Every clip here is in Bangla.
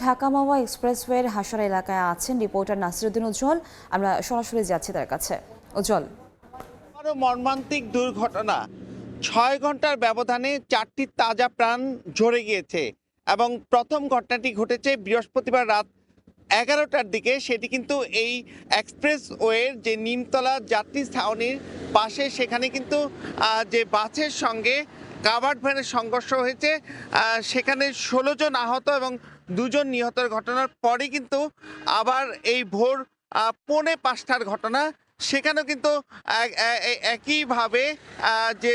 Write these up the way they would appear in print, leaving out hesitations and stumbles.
ঢাকা মাওয়া এক্সপ্রেসওয়ের হাসরা এলাকায় আছেন রিপোর্টার নাসিরউদ্দিন উজ্জ্বল। আমরা সরাসরি যাচ্ছি তার কাছে। উজ্জ্বল, আরো মর্মান্তিক দুর্ঘটনা। ৬ ঘন্টার ব্যবধানে ৪টি তাজা প্রাণ ঝরে গিয়েছে এবং প্রথম ঘটনাটি ঘটেছে বৃহস্পতিবার রাত ১১টার দিকে। সেটি কিন্তু এই এক্সপ্রেসওয়ের যে নিমতলা যাত্রী ছাউনির পাশে, সেখানে কিন্তু যে বাসের সঙ্গে কাভার্ড ভ্যানের সংঘর্ষ হয়েছে। সেখানে ১৬ জন আহত এবং ২ জন নিহতের ঘটনার পরে কিন্তু আবার এই ভোর ৪:৫টার ঘটনা। সেখানেও কিন্তু একইভাবে যে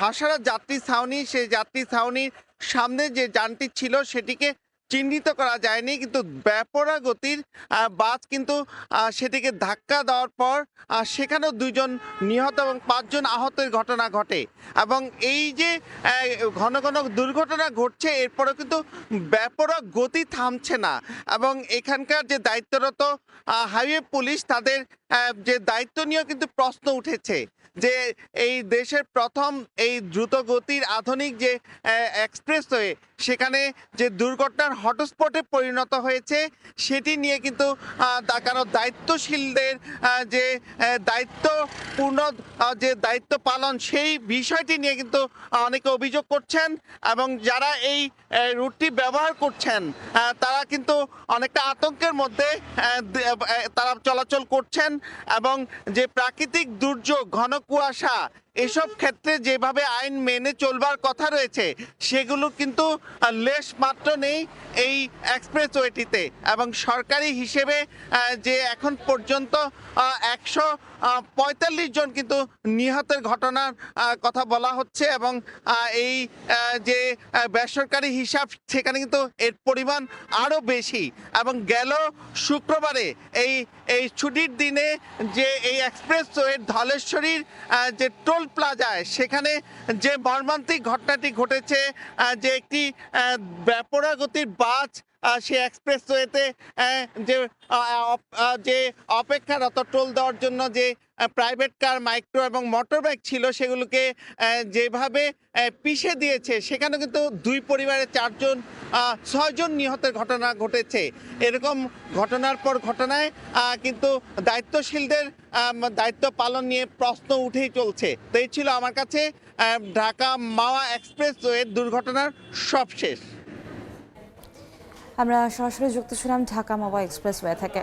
হাসারা যাত্রী ছাউনি, সেই যাত্রী ছাউনির সামনে যে যানটি ছিল সেটিকে চিহ্নিত করা যায়নি, কিন্তু বেপরোয়া গতির বাস কিন্তু সেটিকে ধাক্কা দেওয়ার পর সেখানেও ২ জন নিহত এবং ৫ জন আহতের ঘটনা ঘটে। এবং এই যে ঘন ঘন দুর্ঘটনা ঘটছে, এরপরেও কিন্তু বেপরোয়া গতি থামছে না। এবং এখানকার যে দায়িত্বরত হাইওয়ে পুলিশ, তাদের যে দায়িত্ব নিয়েও কিন্তু প্রশ্ন উঠেছে যে এই দেশের প্রথম এই দ্রুত গতির আধুনিক যে এক্সপ্রেসওয়ে, সেখানে যে দুর্ঘটনার হটস্পটে পরিণত হয়েছে সেটি নিয়ে কিন্তু কারণ দায়িত্বশীলদের যে দায়িত্বপূর্ণ যে দায়িত্ব পালন, সেই বিষয়টি নিয়ে কিন্তু অনেকে অভিযোগ করছেন। এবং যারা এই রুটটি ব্যবহার করছেন তারা কিন্তু অনেকটা আতঙ্কের মধ্যে তারা চলাচল করছেন। এবং যে প্রাকৃতিক দুর্যোগ, ঘন কুয়াশা, এসব ক্ষেত্রে যেভাবে আইন মেনে চলবার কথা রয়েছে, সেগুলো কিন্তু লেশ মাত্র নেই এই এক্সপ্রেসওয়েটিতে। এবং সরকারি হিসেবে যে এখন পর্যন্ত ১৪৫ জন কিন্তু নিহতের ঘটনার কথা বলা হচ্ছে। এবং এই যে বেসরকারি হিসাব, সেখানে কিন্তু এর পরিমাণ আরও বেশি। এবং গেল শুক্রবারে এই ছুটির দিনে যে এই এক্সপ্রেসওয়ের ধলেশ্বরীর যে টোল প্লাজায়, সেখানে যে মর্মান্তিক ঘটনাটি ঘটেছে, যে একটি বেপরোয়া গতির বাস সে এক্সপ্রেসওয়েতে যে অপেক্ষারত টোল দেওয়ার জন্য যে প্রাইভেট কার, মাইক্রো এবং মোটর বাইক ছিল, সেগুলোকে যেভাবে পিষে দিয়েছে, সেখানে কিন্তু ২ পরিবারের ৬ জন নিহতের ঘটনা ঘটেছে। এরকম ঘটনার পর ঘটনায় কিন্তু দায়িত্বশীলদের দায়িত্ব পালন নিয়ে প্রশ্ন উঠেই চলছে। তো এই ছিল আমার কাছে ঢাকা মাওয়া এক্সপ্রেসওয়ের দুর্ঘটনার সবশেষ। আমরা সরাসরি যুক্ত ছিলাম ঢাকা মাওয়া এক্সপ্রেসওয়ে থেকে।